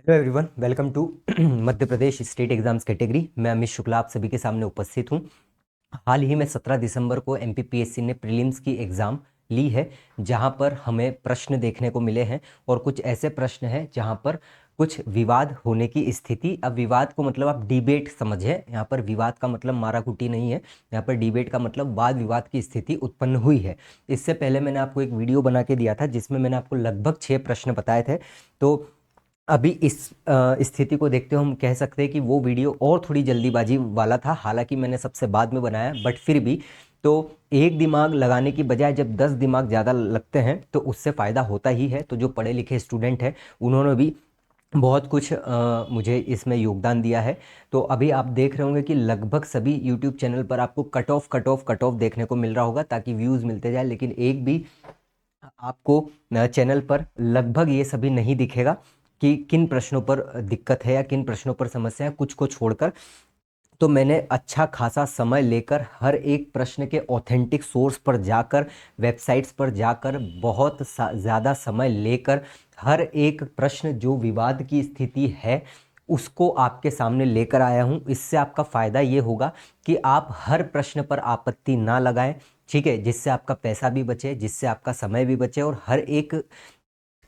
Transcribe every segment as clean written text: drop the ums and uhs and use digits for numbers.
Hello everyone, welcome to Madhya Pradesh state exams category. मैं अमित शुक्ला आप सभी के सामने उपस्थित हूँ। हाल ही में 17 दिसंबर को एमपीपीएससी ने प्रीलिम्स की एग्ज़ाम ली है, जहां पर हमें प्रश्न देखने को मिले हैं और कुछ ऐसे प्रश्न हैं जहां पर कुछ विवाद होने की स्थिति। अब विवाद को मतलब आप डिबेट समझे, यहाँ पर विवाद का मतलब माराकुटी नहीं है, यहाँ पर डिबेट का मतलब वाद विवाद की स्थिति उत्पन्न हुई है। इससे पहले मैंने आपको एक वीडियो बना के दिया था जिसमें मैंने आपको लगभग 6 प्रश्न बताए थे। तो अभी इस स्थिति को देखते हुए हम कह सकते हैं कि वो वीडियो और थोड़ी जल्दीबाजी वाला था, हालांकि मैंने सबसे बाद में बनाया, बट फिर भी तो एक दिमाग लगाने की बजाय जब 10 दिमाग ज़्यादा लगते हैं तो उससे फ़ायदा होता ही है। तो जो पढ़े लिखे स्टूडेंट हैं उन्होंने भी बहुत कुछ मुझे इसमें योगदान दिया है। तो अभी आप देख रहे होंगे कि लगभग सभी यूट्यूब चैनल पर आपको कट ऑफ देखने को मिल रहा होगा ताकि व्यूज़ मिलते जाए, लेकिन एक भी आपको चैनल पर लगभग ये सभी नहीं दिखेगा कि किन प्रश्नों पर दिक्कत है या किन प्रश्नों पर समस्या है, कुछ को छोड़कर। तो मैंने अच्छा खासा समय लेकर हर एक प्रश्न के ऑथेंटिक सोर्स पर जाकर, वेबसाइट्स पर जाकर बहुत ज़्यादा समय लेकर हर एक प्रश्न जो विवाद की स्थिति है उसको आपके सामने लेकर आया हूँ। इससे आपका फ़ायदा ये होगा कि आप हर प्रश्न पर आपत्ति ना लगाएं, ठीक है, जिससे आपका पैसा भी बचे, जिससे आपका समय भी बचे, और हर एक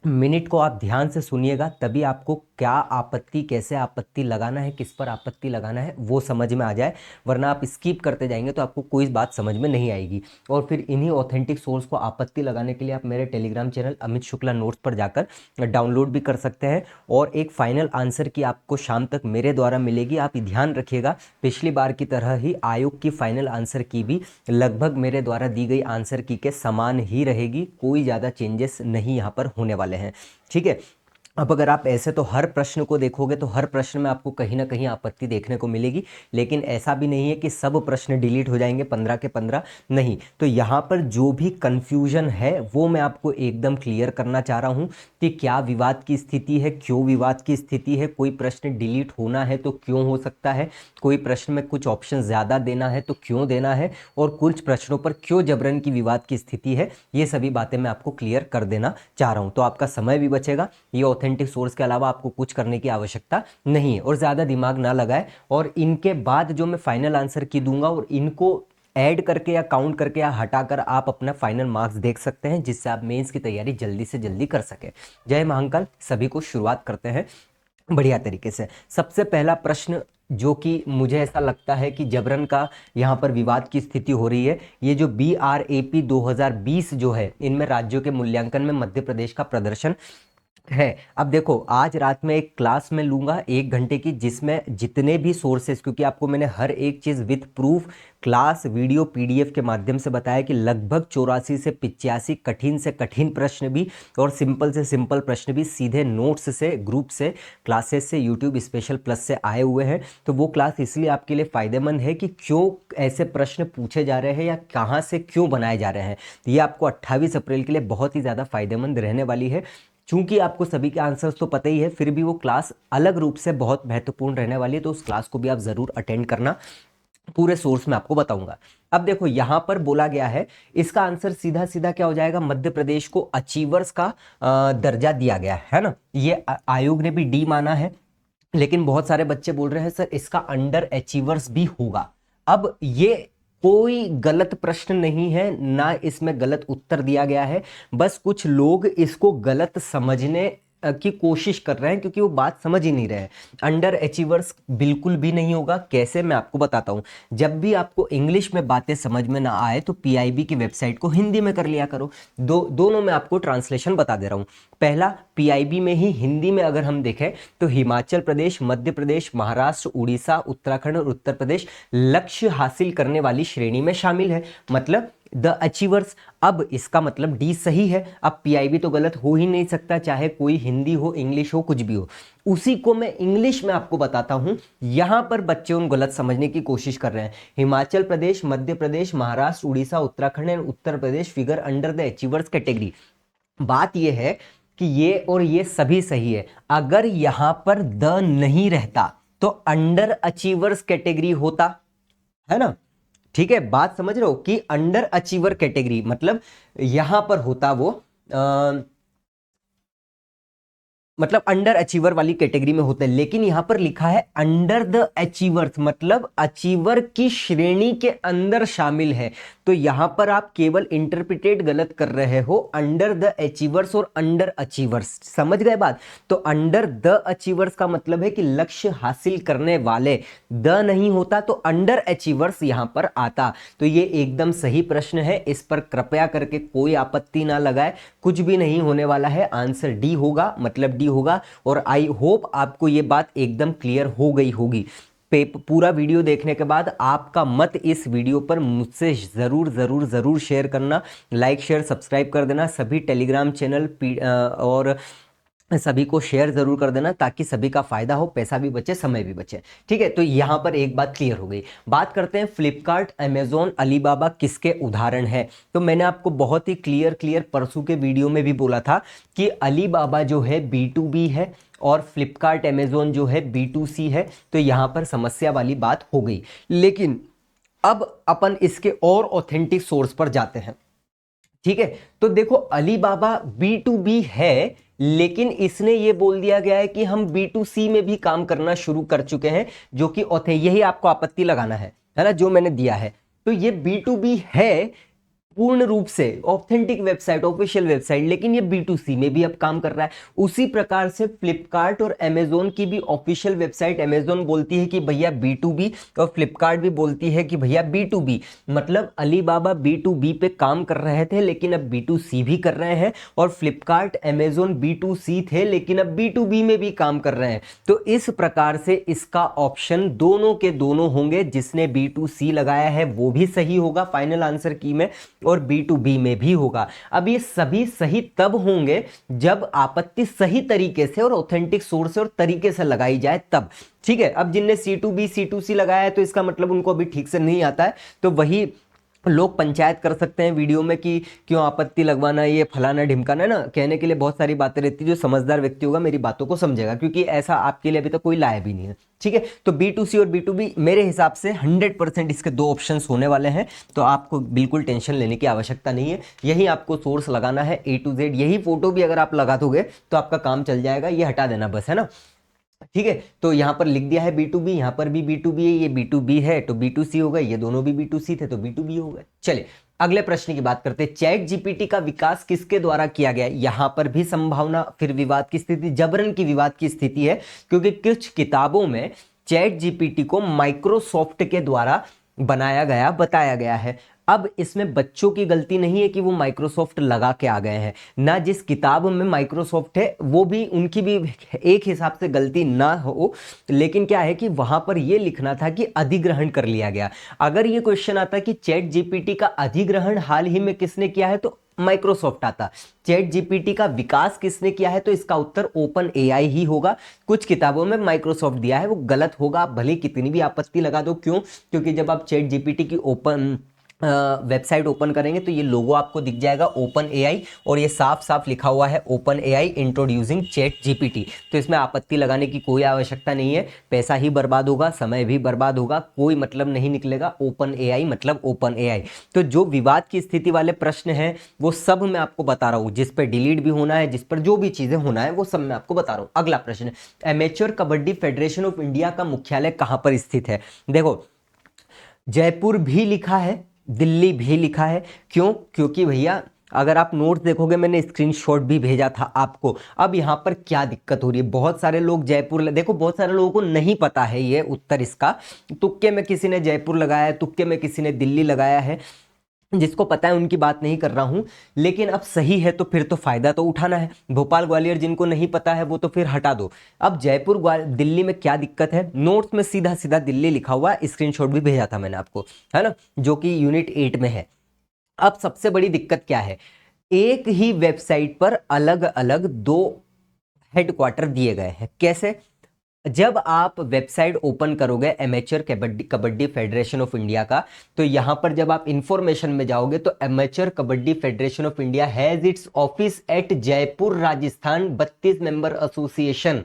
मिनट को आप ध्यान से सुनिएगा, तभी आपको क्या आपत्ति, कैसे आपत्ति लगाना है, किस पर आपत्ति लगाना है वो समझ में आ जाए। वरना आप स्किप करते जाएंगे तो आपको कोई बात समझ में नहीं आएगी। और फिर इन्हीं ऑथेंटिक सोर्स को आपत्ति लगाने के लिए आप मेरे Telegram channel Amit Shukla notes पर जाकर डाउनलोड भी कर सकते हैं। और एक फाइनल आंसर की आपको शाम तक मेरे द्वारा मिलेगी। आप ध्यान रखिएगा, पिछली बार की तरह ही आयोग की फाइनल आंसर की भी लगभग मेरे द्वारा दी गई आंसर की के समान ही रहेगी, कोई ज़्यादा चेंजेस नहीं यहाँ पर होने वाले हैं, ठीक है। अब अगर आप ऐसे तो हर प्रश्न को देखोगे तो हर प्रश्न में आपको कहीं ना कहीं आपत्ति देखने को मिलेगी, लेकिन ऐसा भी नहीं है कि सब प्रश्न डिलीट हो जाएंगे 15 के 15, नहीं। तो यहाँ पर जो भी कंफ्यूजन है वो मैं आपको एकदम क्लियर करना चाह रहा हूँ कि क्या विवाद की स्थिति है, क्यों विवाद की स्थिति है, कोई प्रश्न डिलीट होना है तो क्यों हो सकता है, कोई प्रश्न में कुछ ऑप्शन ज़्यादा देना है तो क्यों देना है, और कुछ प्रश्नों पर क्यों जबरन की विवाद की स्थिति है। ये सभी बातें मैं आपको क्लियर कर देना चाह रहा हूँ। तो आपका समय भी बचेगा, ये ऑथेंटिक सोर्स के अलावा आपको कुछ करने की आवश्यकता नहीं है, और ज़्यादा दिमाग ना लगाए। और इनके बाद जो मैं फाइनल आंसर की दूंगा और इनको ऐड करके या काउंट करके या हटाकर आप अपना फाइनल मार्क्स देख सकते हैं, जिससे आप मेंस की तैयारी जल्दी से जल्दी कर सके। जय महाकाल। सभी को शुरुआत करते हैं बढ़िया तरीके से। सबसे पहला प्रश्न जो कि मुझे ऐसा लगता है कि जबरन का यहाँ पर विवाद की स्थिति हो रही है, ये जो BRAP 2020 जो है, इनमें राज्यों के मूल्यांकन में मध्य प्रदेश का प्रदर्शन है। अब देखो, आज रात में एक क्लास में लूंगा 1 घंटे की, जिसमें जितने भी सोर्सेस, क्योंकि आपको मैंने हर एक चीज with proof class video PDF के माध्यम से बताया कि लगभग 84 से 85 कठिन से कठिन प्रश्न भी और सिंपल से सिंपल प्रश्न भी सीधे नोट्स से, ग्रुप से, क्लासेस से, यूट्यूब स्पेशल प्लस से आए हुए हैं। तो वो क्लास इसलिए आपके लिए फायदेमंद है कि क्यों ऐसे प्रश्न पूछे जा रहे हैं या कहाँ से क्यों बनाए जा रहे हैं। ये आपको 28 अप्रैल के लिए बहुत ही ज़्यादा फायदेमंद रहने वाली है। चूंकि आपको सभी के आंसर्स तो पता ही है, फिर भी वो क्लास अलग रूप से बहुत महत्वपूर्ण रहने वाली है, तो उस क्लास को भी आप जरूर अटेंड करना। पूरे सोर्स में आपको बताऊंगा। अब देखो, यहां पर बोला गया है, इसका आंसर सीधा सीधा क्या हो जाएगा, मध्य प्रदेश को अचीवर्स का दर्जा दिया गया है ना। ये आयोग ने भी डी माना है, लेकिन बहुत सारे बच्चे बोल रहे हैं सर इसका अंडर अचीवर्स भी होगा। अब ये कोई गलत प्रश्न नहीं है, ना इसमें गलत उत्तर दिया गया है, बस कुछ लोग इसको गलत समझने की कोशिश कर रहे हैं, क्योंकि वो बात समझ ही नहीं रहे हैं। अंडर अचीवर्स बिल्कुल भी नहीं होगा। कैसे, मैं आपको बताता हूं। जब भी आपको इंग्लिश में बातें समझ में ना आए तो PIB की वेबसाइट को हिंदी में कर लिया करो। दोनों में आपको ट्रांसलेशन बता दे रहा हूं। पहला, PIB में ही हिंदी में अगर हम देखें तो हिमाचल प्रदेश, मध्य प्रदेश, महाराष्ट्र, उड़ीसा, उत्तराखंड और उत्तर प्रदेश लक्ष्य हासिल करने वाली श्रेणी में शामिल है, मतलब द अचीवर्स। अब इसका मतलब डी सही है। अब PIB तो गलत हो ही नहीं सकता, चाहे कोई हिंदी हो, इंग्लिश हो, कुछ भी हो। उसी को मैं इंग्लिश में आपको बताता हूं। यहां पर बच्चे उन गलत समझने की कोशिश कर रहे हैं। हिमाचल प्रदेश, मध्य प्रदेश, महाराष्ट्र, उड़ीसा, उत्तराखंड और Uttar Pradesh figure under the achievers category. बात यह है कि ये और ये सभी सही है। अगर यहां पर द नहीं रहता तो अंडर अचीवर्स कैटेगरी होता, है ना। ठीक है, बात समझ रहे हो कि अंडर अचीवर कैटेगरी मतलब यहां पर होता वो मतलब अंडर अचीवर वाली कैटेगरी में होते हैं, लेकिन यहां पर लिखा है अंडर द अचीवर्स, मतलब अचीवर की श्रेणी के अंदर शामिल है। तो यहां पर आप केवल इंटरप्रिटेट गलत कर रहे हो, अंडर द अचीवर्स और अंडर अचीवर्स, समझ गए बात। तो अंडर द अचीवर्स का मतलब है कि लक्ष्य हासिल करने वाले, द नहीं होता तो अंडर अचीवर्स यहां पर आता। तो ये एकदम सही प्रश्न है, इस पर कृपया करके कोई आपत्ति ना लगाए, कुछ भी नहीं होने वाला है, आंसर डी होगा, मतलब डी होगा। और आई होप आपको ये बात एकदम क्लियर हो गई होगी। पूरा वीडियो देखने के बाद आपका मत इस वीडियो पर मुझसे ज़रूर ज़रूर ज़रूर शेयर करना, लाइक शेयर सब्सक्राइब कर देना, सभी टेलीग्राम चैनल और सभी को शेयर जरूर कर देना, ताकि सभी का फायदा हो, पैसा भी बचे, समय भी बचे। ठीक है, तो यहां पर एक बात क्लियर हो गई। बात करते हैं फ्लिपकार्ट, अमेजोन, अलीबाबा किसके उदाहरण है। तो मैंने आपको बहुत ही क्लियर परसों के वीडियो में भी बोला था कि अलीबाबा जो है B2B है और फ्लिपकार्ट अमेजोन जो है B2C है। तो यहां पर समस्या वाली बात हो गई, लेकिन अब अपन इसके और ऑथेंटिक सोर्स पर जाते हैं। ठीक है, तो देखो अलीबाबा B2B है, लेकिन इसने ये बोल दिया गया है कि हम B2C में भी काम करना शुरू कर चुके हैं, जो कि यही आपको आपत्ति लगाना है ना, जो मैंने दिया है। तो ये B2B है पूर्ण रूप से ऑथेंटिक वेबसाइट, ऑफिशियल वेबसाइट, लेकिन ये B2C में भी अब काम कर रहा है। उसी प्रकार से फ्लिपकार्ट और अमेजोन की भी ऑफिशियल वेबसाइट, अमेजोन बोलती है कि भैया B2B और फ्लिपकार्ट भी बोलती है कि भैया B2B। मतलब अलीबाबा B2B पे काम कर रहे थे, लेकिन अब B2C भी कर रहे हैं, और फ्लिपकार्ट अमेजोन B2C थे, लेकिन अब B2B में भी काम कर रहे हैं। तो इस प्रकार से इसका ऑप्शन दोनों के दोनों होंगे, जिसने B2C लगाया है वो भी सही होगा फाइनल आंसर की में, और B2B में भी होगा। अब ये सभी सही तब होंगे जब आपत्ति सही तरीके से और ऑथेंटिक सोर्स और तरीके से लगाई जाए तब। ठीक है, अब जिनने C2B C2C लगाया है तो इसका मतलब उनको अभी ठीक से नहीं आता है, तो वही लोग पंचायत कर सकते हैं वीडियो में कि क्यों आपत्ति लगवाना, ये फलाना ढिमकाना ना, कहने के लिए बहुत सारी बातें रहती है। जो समझदार व्यक्ति होगा मेरी बातों को समझेगा, क्योंकि ऐसा आपके लिए अभी तक कोई लाया भी नहीं है। ठीक है, तो B2C और B2B मेरे हिसाब से 100% इसके दो ऑप्शंस होने वाले हैं, तो आपको बिल्कुल टेंशन लेने की आवश्यकता नहीं है। यही आपको सोर्स लगाना है A to Z, यही फोटो भी अगर आप लगा दोगे तो आपका काम चल जाएगा, ये हटा देना बस, है ना। ठीक है, तो यहां पर लिख दिया है B2B, यहां पर भी B2B है, ये B2B है तो B2C हो गए, ये दोनों भी B2C थे तो B2B हो गए। चलिए अगले प्रश्न की बात करते हैं। चैट जीपीटी का विकास किसके द्वारा किया गया। यहां पर भी संभावना फिर विवाद की स्थिति, जबरन की विवाद की स्थिति है, क्योंकि कुछ किताबों में चैट जीपीटी को माइक्रोसॉफ्ट के द्वारा बनाया गया, बताया गया है। अब इसमें बच्चों की गलती नहीं है कि वो माइक्रोसॉफ्ट लगा के आ गए हैं ना, जिस किताब में माइक्रोसॉफ्ट है वो भी, उनकी भी एक हिसाब से गलती ना हो, लेकिन क्या है कि वहां पर ये लिखना था कि अधिग्रहण कर लिया गया। अगर ये क्वेश्चन आता कि चैट जीपीटी का अधिग्रहण हाल ही में किसने किया है तो माइक्रोसॉफ्ट आता। चैट जीपीटी का विकास किसने किया है तो इसका उत्तर ओपन एआई ही होगा। कुछ किताबों में माइक्रोसॉफ्ट दिया है, वो गलत होगा, आप भले कितनी भी आपत्ति लगा दो। क्यों? क्योंकि जब आप चैट जीपीटी की ओपन वेबसाइट ओपन करेंगे तो ये लोगो आपको दिख जाएगा ओपन एआई, और ये साफ साफ लिखा हुआ है open AI introducing chat GPT. तो इसमें आपत्ति लगाने की कोई आवश्यकता नहीं है, पैसा ही बर्बाद होगा, समय भी बर्बाद होगा, कोई मतलब नहीं निकलेगा। ओपन एआई मतलब ओपन एआई। तो जो विवाद की स्थिति वाले प्रश्न हैं वो सब मैं आपको बता रहा हूँ, जिस पर डिलीट भी होना है, जिस पर जो भी चीजें होना है वो सब मैं आपको बता रहा हूँ। अगला प्रश्न, amateur kabaddi federation of India का मुख्यालय कहाँ पर स्थित है। देखो जयपुर भी लिखा है, दिल्ली भी लिखा है। क्यों? क्योंकि भैया अगर आप नोट्स देखोगे, मैंने स्क्रीनशॉट भी भेजा था आपको। अब यहाँ पर क्या दिक्कत हो रही है, बहुत सारे लोग जयपुर, देखो बहुत सारे लोगों को नहीं पता है ये उत्तर इसका, तुक्के में किसी ने जयपुर लगाया है, तुक्के में किसी ने दिल्ली लगाया है। जिसको पता है उनकी बात नहीं कर रहा हूं, लेकिन अब सही है तो फिर तो फायदा तो उठाना है। भोपाल ग्वालियर जिनको नहीं पता है वो तो फिर हटा दो। अब जयपुर दिल्ली में क्या दिक्कत है, नोट्स में सीधा सीधा दिल्ली लिखा हुआ, स्क्रीनशॉट भी भेजा था मैंने आपको, है ना, जो कि यूनिट 8 में है। अब सबसे बड़ी दिक्कत क्या है, एक ही वेबसाइट पर अलग अलग दो हेडक्वार्टर दिए गए हैं। कैसे? जब आप वेबसाइट ओपन करोगे amateur kabaddi federation of India का, तो यहां पर जब आप इंफॉर्मेशन में जाओगे तो amateur kabaddi federation of India has its office at Jaipur Rajasthan 32 member association.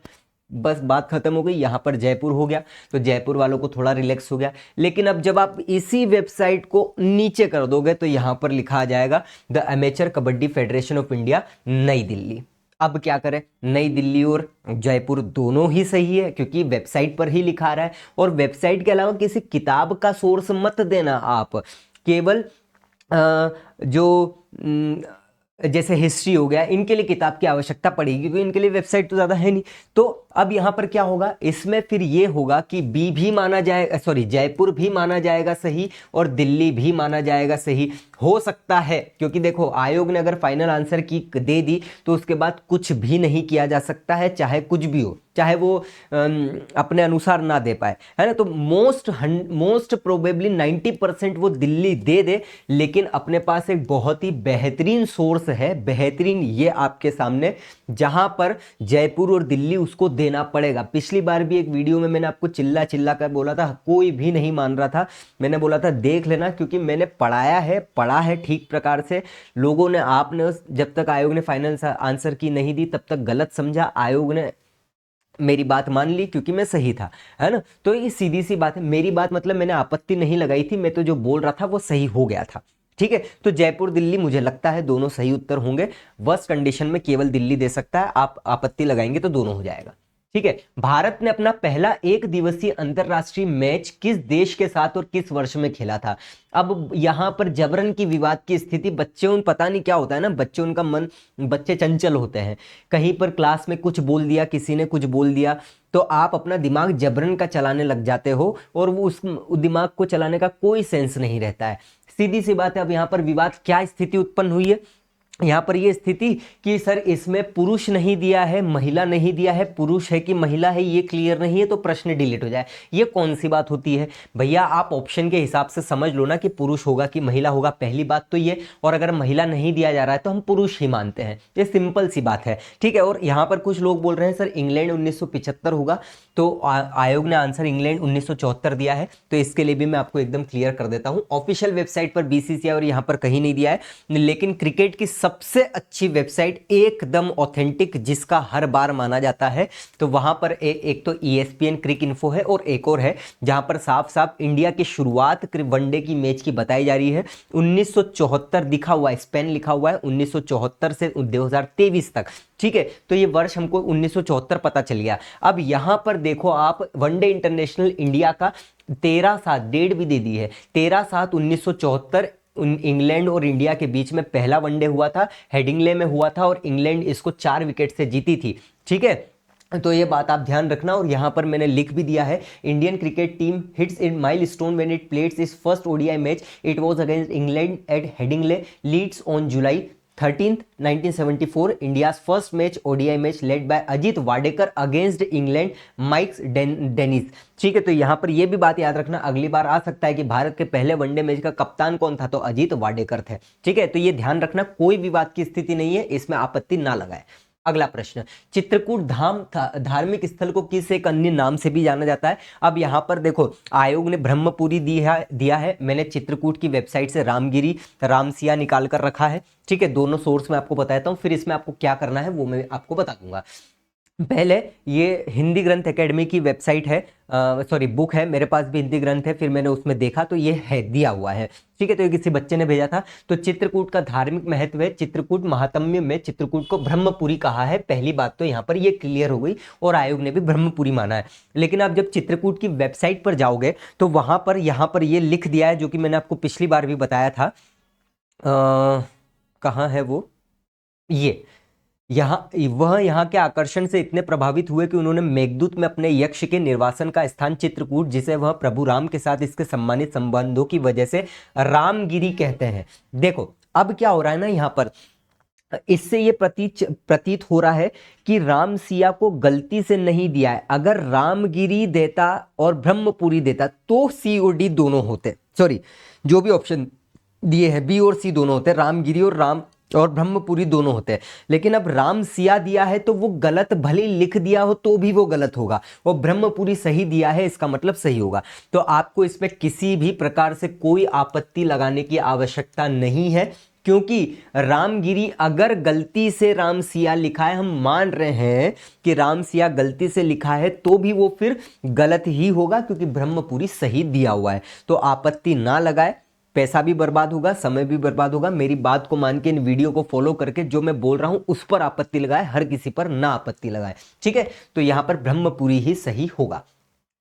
बस बात खत्म हो गई, यहां पर जयपुर हो गया तो जयपुर वालों को थोड़ा रिलैक्स हो गया। लेकिन अब जब आप इसी वेबसाइट को नीचे कर दोगे तो यहां पर लिखा आ जाएगा the amateur kabaddi federation of India नई दिल्ली। अब क्या करें, नई दिल्ली और जयपुर दोनों ही सही है क्योंकि वेबसाइट पर ही लिखा रहा है। और वेबसाइट के अलावा किसी किताब का सोर्स मत देना आप, केवल जो जैसे हिस्ट्री हो गया, इनके लिए किताब की आवश्यकता पड़ेगी क्योंकि इनके लिए वेबसाइट तो ज़्यादा है नहीं। तो अब यहाँ पर क्या होगा, इसमें फिर ये होगा कि बी भी माना जाएगा, सॉरी जयपुर भी माना जाएगा सही और दिल्ली भी माना जाएगा सही। हो सकता है क्योंकि देखो आयोग ने अगर फाइनल आंसर की दे दी तो उसके बाद कुछ भी नहीं किया जा सकता है, चाहे कुछ भी हो, चाहे वो अपने अनुसार ना दे पाए, है ना। तो मोस्ट प्रोबेबली 90% वो दिल्ली दे दे, लेकिन अपने पास एक बहुत ही बेहतरीन सोर्स है, बेहतरीन, ये आपके सामने, जहां पर जयपुर और दिल्ली उसको देना पड़ेगा। पिछली बार भी एक वीडियो में मैंने आपको चिल्ला चिल्ला कर बोला था, कोई भी नहीं मान रहा था, मैंने बोला था देख लेना, क्योंकि मैंने पढ़ा है ठीक प्रकार से। लोगों ने, आपने जब तक आयोग ने फाइनल आंसर की नहीं दी तब तक गलत समझा, आयोग ने मेरी बात मान ली क्योंकि मैं सही था, है ना। तो ये सीधी सी बात है, मेरी बात मतलब मैंने आपत्ति नहीं लगाई थी, मैं तो जो बोल रहा था वो सही हो गया था, ठीक है। तो जयपुर दिल्ली मुझे लगता है दोनों सही उत्तर होंगे। वर्स्ट कंडीशन में केवल दिल्ली दे सकता है, आप आपत्ति लगाएंगे तो दोनों हो जाएगा, ठीक है। भारत ने अपना पहला एक दिवसीय अंतरराष्ट्रीय मैच किस देश के साथ और किस वर्ष में खेला था। अब यहां पर जबरन की विवाद की स्थिति, बच्चे पता नहीं क्या होता है ना, बच्चे, उनका मन, बच्चे चंचल होते हैं, कहीं पर क्लास में कुछ बोल दिया, किसी ने कुछ बोल दिया, तो आप अपना दिमाग जबरन का चलाने लग जाते हो और वो उस दिमाग को चलाने का कोई सेंस नहीं रहता है। सीधी सी बात है। अब यहाँ पर विवाद, क्या स्थिति उत्पन्न हुई है यहाँ पर, ये स्थिति कि सर इसमें पुरुष नहीं दिया है, महिला नहीं दिया है, पुरुष है कि महिला है ये क्लियर नहीं है, तो प्रश्न डिलीट हो जाए। ये कौन सी बात होती है भैया, आप ऑप्शन के हिसाब से समझ लो ना कि पुरुष होगा कि महिला होगा, पहली बात तो ये। और अगर महिला नहीं दिया जा रहा है तो हम पुरुष ही मानते हैं, ये सिंपल सी बात है, ठीक है। और यहाँ पर कुछ लोग बोल रहे हैं सर इंग्लैंड 1975 होगा, तो आयोग ने आंसर इंग्लैंड 1974 दिया है, तो इसके लिए भी मैं आपको एकदम क्लियर कर देता हूं। ऑफिशियल वेबसाइट पर बीसीसीआई और यहां पर कहीं नहीं दिया है, लेकिन क्रिकेट की सबसे अच्छी वेबसाइट, एकदम ऑथेंटिक, जिसका हर बार माना जाता है, तो वहां पर एक तो ESPN क्रिक इन्फो है और एक और है जहां पर साफ साफ इंडिया की शुरुआत वनडे की मैच की बताई जा रही है। 1974 दिखा हुआ है, स्पेन लिखा हुआ है, 1974 से 2023 तक, ठीक है। तो ये वर्ष हमको 1974 पता चल गया। अब यहां पर देखो आप, वनडे इंटरनेशनल इंडिया का 13/7, डेट भी दे दी है, 13/7/1974 इंग्लैंड और इंडिया के बीच में पहला वनडे हुआ था, हेडिंगले में हुआ था और इंग्लैंड इसको 4 विकेट से जीती थी, ठीक है। तो ये बात आप ध्यान रखना। और यहां पर मैंने लिख भी दिया है, Indian cricket team hits in milestone when it played its first ODI match, it was against England at Headingley, Leeds on July 13th 1974, India's first match ODI match led by Ajit Wadekar against England, Mike's Denness, ठीक है। तो यहां पर यह भी बात याद रखना, अगली बार आ सकता है कि भारत के पहले वनडे मैच का कप्तान कौन था, तो अजीत वाडेकर थे, ठीक है। तो ये ध्यान रखना, कोई विवाद की स्थिति नहीं है, इसमें आपत्ति ना लगाए। अगला प्रश्न, चित्रकूट धाम धार्मिक स्थल को किस एक अन्य नाम से भी जाना जाता है। अब यहां पर देखो आयोग ने ब्रह्मपुरी दिया है, मैंने चित्रकूट की वेबसाइट से रामगिरी, रामसिया निकाल कर रखा है, ठीक है। दोनों सोर्स मैं आपको बताता हूं, फिर इसमें आपको क्या करना है वो मैं आपको बता दूंगा। पहले ये हिंदी ग्रंथ एकेडमी की वेबसाइट है, सॉरी बुक है, मेरे पास भी हिंदी ग्रंथ है, फिर मैंने उसमें देखा तो ये है, दिया हुआ है, ठीक है। तो ये किसी बच्चे ने भेजा था। तो चित्रकूट का धार्मिक महत्व है, चित्रकूट महात्म्य में चित्रकूट को ब्रह्मपुरी कहा है, पहली बात तो यहाँ पर ये क्लियर हो गई, और आयोग ने भी ब्रह्मपुरी माना है। लेकिन आप जब चित्रकूट की वेबसाइट पर जाओगे तो वहां पर यहाँ पर ये लिख दिया है, जो कि मैंने आपको पिछली बार भी बताया था, कहाँ है वो, ये यहाँ के आकर्षण से इतने प्रभावित हुए कि उन्होंने मेघदूत में अपने यक्ष के निर्वासन का स्थान चित्रकूट, जिसे वह प्रभु राम के साथ इसके सम्मानित संबंधों की वजह से रामगिरी कहते हैं। देखो अब क्या हो रहा है ना, यहाँ पर इससे ये प्रतीत हो रहा है कि राम सिया को गलती से नहीं दिया है। अगर रामगिरी देता और ब्रह्मपुरी देता तो COD दोनों होते, सॉरी जो भी ऑप्शन दिए हैं B और C दोनों होते, रामगिरी और ब्रह्मपुरी दोनों होते हैं। लेकिन अब राम सिया दिया है तो वो गलत, भले लिख दिया हो तो भी वो गलत होगा, और ब्रह्मपुरी सही दिया है इसका मतलब सही होगा। तो आपको इसमें किसी भी प्रकार से कोई आपत्ति लगाने की आवश्यकता नहीं है, क्योंकि रामगिरी अगर गलती से राम सिया लिखा है, हम मान रहे हैं कि राम सिया गलती से लिखा है, तो भी वो फिर गलत ही होगा, क्योंकि ब्रह्मपुरी सही दिया हुआ है। तो आपत्ति ना लगाए, पैसा भी बर्बाद होगा, समय भी बर्बाद होगा। मेरी बात को मान के, इन वीडियो को फॉलो करके जो मैं बोल रहा हूं उस पर आपत्ति लगाए, हर किसी पर ना आपत्ति लगाए, ठीक है। तो यहां पर ब्रह्मपुरी ही सही होगा।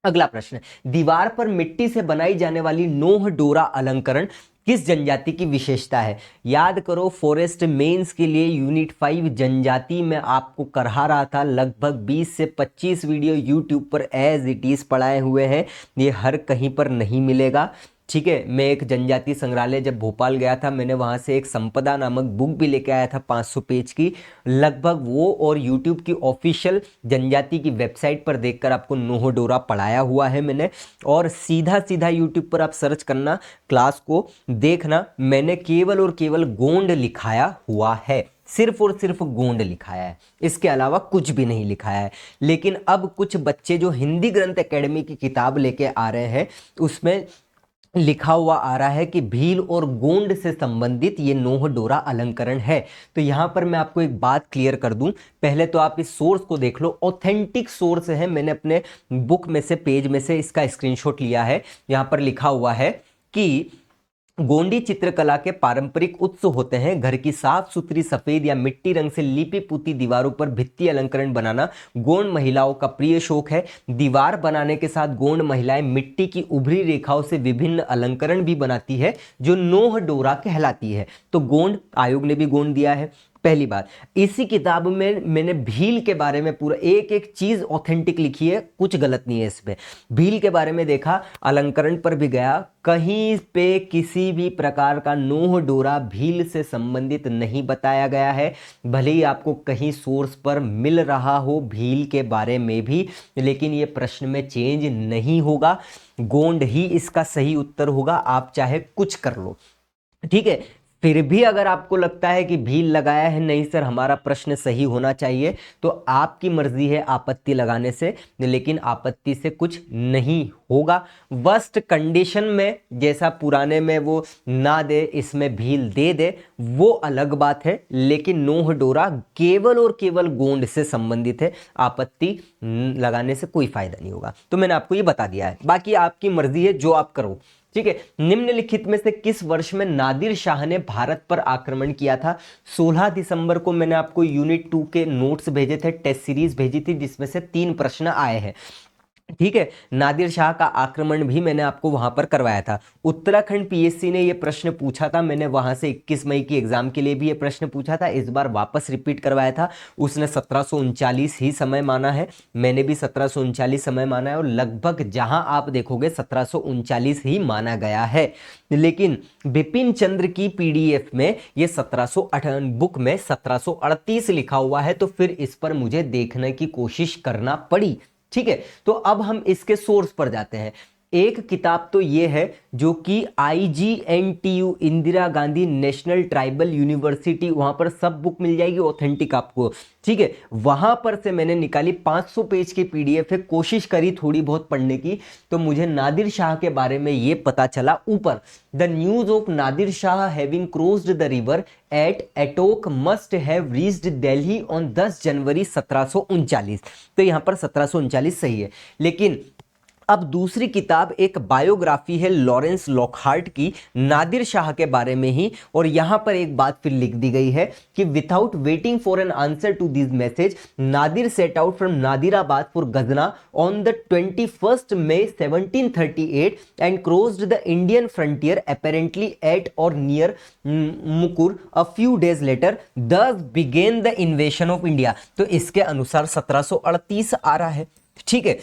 अगला प्रश्न, दीवार पर मिट्टी से बनाई जाने वाली नोह डोरा अलंकरण किस जनजाति की विशेषता है? याद करो, फॉरेस्ट मेंस के लिए यूनिट 5 जनजाति में आपको करहा रहा था। लगभग 20 से 25 वीडियो यूट्यूब पर एज इट इज पढ़ाए हुए हैं, ये हर कहीं पर नहीं मिलेगा, ठीक है। मैं एक जनजाति संग्रहालय जब भोपाल गया था, मैंने वहाँ से एक संपदा नामक बुक भी लेके आया था 500 पेज की। लगभग वो और यूट्यूब की ऑफिशियल जनजाति की वेबसाइट पर देखकर आपको नोह डोरा पढ़ाया हुआ है मैंने। और सीधा सीधा यूट्यूब पर आप सर्च करना, क्लास को देखना, मैंने केवल और केवल गोंड लिखाया हुआ है, सिर्फ और सिर्फ गोंड लिखाया है, इसके अलावा कुछ भी नहीं लिखाया है। लेकिन अब कुछ बच्चे जो हिंदी ग्रंथ एकेडमी की किताब लेके आ रहे हैं, उसमें लिखा हुआ आ रहा है कि भील और गोंड से संबंधित ये नोह डोरा अलंकरण है। तो यहां पर मैं आपको एक बात क्लियर कर दूं, पहले तो आप इस सोर्स को देख लो, ऑथेंटिक सोर्स है, मैंने अपने बुक में से, पेज में से इसका स्क्रीनशॉट लिया है। यहां पर लिखा हुआ है कि गोंडी चित्रकला के पारंपरिक उत्सव होते हैं। घर की साफ सुथरी सफेद या मिट्टी रंग से लिपी पुती दीवारों पर भित्ति अलंकरण बनाना गोंड महिलाओं का प्रिय शौक है। दीवार बनाने के साथ गोंड महिलाएं मिट्टी की उभरी रेखाओं से विभिन्न अलंकरण भी बनाती है, जो नोह डोरा कहलाती है। तो गोंड, आयोग ने भी गोंड दिया है, पहली बात। इसी किताब में मैंने भील के बारे में पूरा एक एक चीज ऑथेंटिक लिखी है, कुछ गलत नहीं है इसमें। भील के बारे में देखा, अलंकरण पर भी गया, कहीं पे किसी भी प्रकार का नोह डोरा भील से संबंधित नहीं बताया गया है। भले ही आपको कहीं सोर्स पर मिल रहा हो भील के बारे में भी, लेकिन ये प्रश्न में चेंज नहीं होगा। गोंड ही इसका सही उत्तर होगा, आप चाहे कुछ कर लो, ठीक है। फिर भी अगर आपको लगता है कि भील लगाया है, नहीं सर हमारा प्रश्न सही होना चाहिए, तो आपकी मर्जी है आपत्ति लगाने से, लेकिन आपत्ति से कुछ नहीं होगा। वर्स्ट कंडीशन में जैसा पुराने में वो ना दे, इसमें भील दे दे, वो अलग बात है, लेकिन नोह डोरा केवल और केवल गोंड से संबंधित है, आपत्ति लगाने से कोई फायदा नहीं होगा। तो मैंने आपको ये बता दिया है, बाकी आपकी मर्जी है, जो आप करो, ठीक है। निम्नलिखित में से किस वर्ष में नादिर शाह ने भारत पर आक्रमण किया था? 16 दिसंबर को मैंने आपको यूनिट 2 के नोट्स भेजे थे, टेस्ट सीरीज भेजी थी, जिसमें से 3 प्रश्न आए हैं, ठीक है। नादिर शाह का आक्रमण भी मैंने आपको वहां पर करवाया था। उत्तराखंड पीएससी ने यह प्रश्न पूछा था, मैंने वहां से 21 मई की एग्जाम के लिए भी यह प्रश्न पूछा था, इस बार वापस रिपीट करवाया था। उसने 1739 ही समय माना है, मैंने भी 1739 समय माना है, और लगभग जहां आप देखोगे 1739 ही माना गया है। लेकिन बिपिन चंद्र की पीडीएफ में ये 1708 बुक में 1738 लिखा हुआ है, तो फिर इस पर मुझे देखने की कोशिश करना पड़ी, ठीक है। तो अब हम इसके सोर्स पर जाते हैं। एक किताब तो ये है जो कि IGNTU, Indira Gandhi national tribal university, वहां पर सब बुक मिल जाएगी ऑथेंटिक आपको, ठीक है। वहां पर से मैंने निकाली 500 पेज की पीडीएफ है, कोशिश करी थोड़ी बहुत पढ़ने की, तो मुझे नादिर शाह के बारे में ये पता चला ऊपर, the news of Nadir Shah having crossed the river at Attock must have reached Delhi on 10 January 1739। तो यहां पर 1739 सही है। लेकिन अब दूसरी किताब एक बायोग्राफी है लॉरेंस लॉकहार्ट की नादिर शाह के बारे में ही, और यहां पर एक बात फिर लिख दी गई है कि without waiting for an answer to this message, Nadir set out from Nadirabad for Ghazna on the 21st May 1738 and crossed the Indian frontier apparently at or near Mukur a few days later, thus began the invasion of India. तो इसके अनुसार 1738 आ रहा है, ठीक है।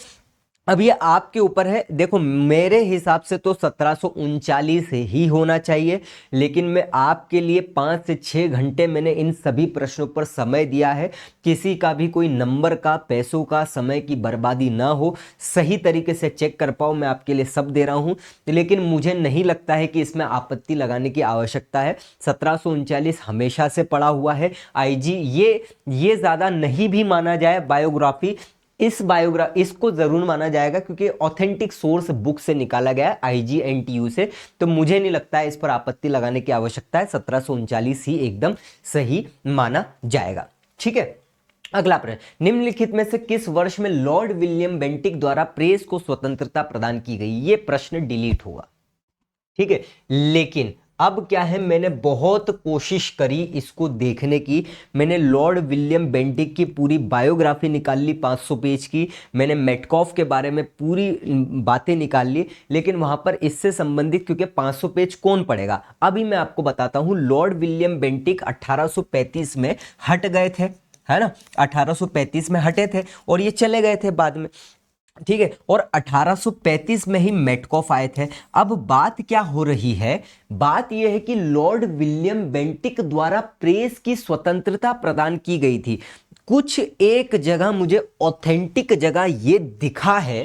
अब ये आपके ऊपर है, देखो मेरे हिसाब से तो 1739 ही होना चाहिए, लेकिन मैं आपके लिए 5 से 6 घंटे मैंने इन सभी प्रश्नों पर समय दिया है। किसी का भी कोई नंबर का, पैसों का, समय की बर्बादी ना हो, सही तरीके से चेक कर पाओ, मैं आपके लिए सब दे रहा हूं। लेकिन मुझे नहीं लगता है कि इसमें आपत्ति लगाने की आवश्यकता है। 1739 हमेशा से पड़ा हुआ है। IG ये ज्यादा नहीं भी माना जाए बायोग्राफी, इसको जरूर माना जाएगा, क्योंकि ऑथेंटिक सोर्स बुक से निकाला गया IGNTU से, तो मुझे नहीं लगता है इस पर आपत्ति लगाने की आवश्यकता है। 1739 ही एकदम सही माना जाएगा, ठीक है। अगला प्रश्न, निम्नलिखित में से किस वर्ष में लॉर्ड विलियम बेंटिक द्वारा प्रेस को स्वतंत्रता प्रदान की गई? ये प्रश्न डिलीट होगा, ठीक है। लेकिन अब क्या है, मैंने बहुत कोशिश करी इसको देखने की। मैंने लॉर्ड विलियम बेंटिक की पूरी बायोग्राफी निकाल ली 500 पेज की, मैंने मेटकॉफ के बारे में पूरी बातें निकाल ली, लेकिन वहां पर इससे संबंधित, क्योंकि 500 पेज कौन पढ़ेगा। अभी मैं आपको बताता हूं, लॉर्ड विलियम बेंटिक 1835 में हट गए थे, है ना, 1835 में हटे थे और ये चले गए थे बाद में, ठीक है। और 1835 में ही मेटकॉफ आए थे। अब बात क्या हो रही है, बात यह है कि लॉर्ड विलियम बेंटिक द्वारा प्रेस की स्वतंत्रता प्रदान की गई थी। कुछ एक जगह मुझे ऑथेंटिक जगह यह दिखा है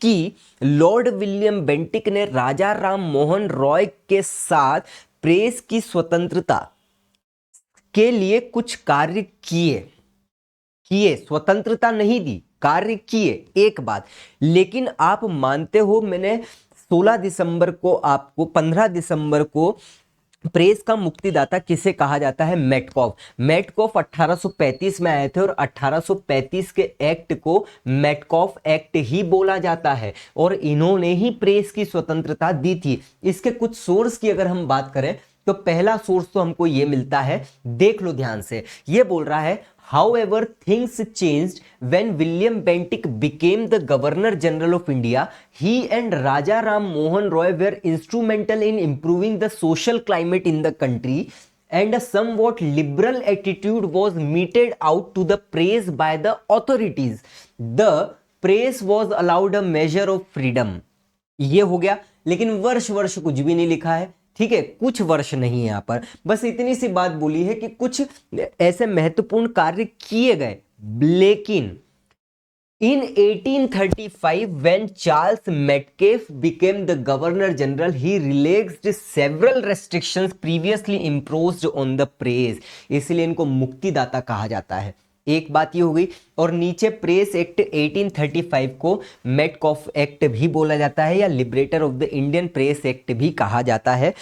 कि लॉर्ड विलियम बेंटिक ने राजा राम मोहन रॉय के साथ प्रेस की स्वतंत्रता के लिए कुछ कार्य किए, स्वतंत्रता नहीं दी, कार्य किए, एक बात। लेकिन आप मानते हो, मैंने 16 दिसंबर को आपको 15 दिसंबर को प्रेस का मुक्तिदाता किसे कहा जाता है, मेटकॉफ। मेटकॉफ 1835 में आए थे और 1835 के एक्ट को मेटकॉफ एक्ट ही बोला जाता है और इन्होंने ही प्रेस की स्वतंत्रता दी थी। इसके कुछ सोर्स की अगर हम बात करें तो पहला सोर्स तो हमको ये मिलता है, देख लो ध्यान से, ये बोल रहा है, however things changed when William Bentinck became the Governor General of India. He and Raja Ram Mohan Roy were instrumental in improving the social climate in the country, and a somewhat liberal attitude was meted out to the press by the authorities. The press was allowed a measure of freedom. ये हो गया, लेकिन वर्ष वर्ष कुछ भी नहीं लिखा है, ठीक है, कुछ वर्ष नहीं है यहां पर, बस इतनी सी बात बोली है कि कुछ ऐसे महत्वपूर्ण कार्य किए गए। लेकिन in 1835 when Charles Metcalfe became the Governor General, he relaxed several restrictions previously imposed on the press, इसलिए इनको मुक्तिदाता कहा जाता है। एक बात ये हो गई, और नीचे प्रेस एक्ट 1835 को मेटकॉफ एक्ट भी बोला जाता है या liberator of the Indian press act भी कहा जाता है।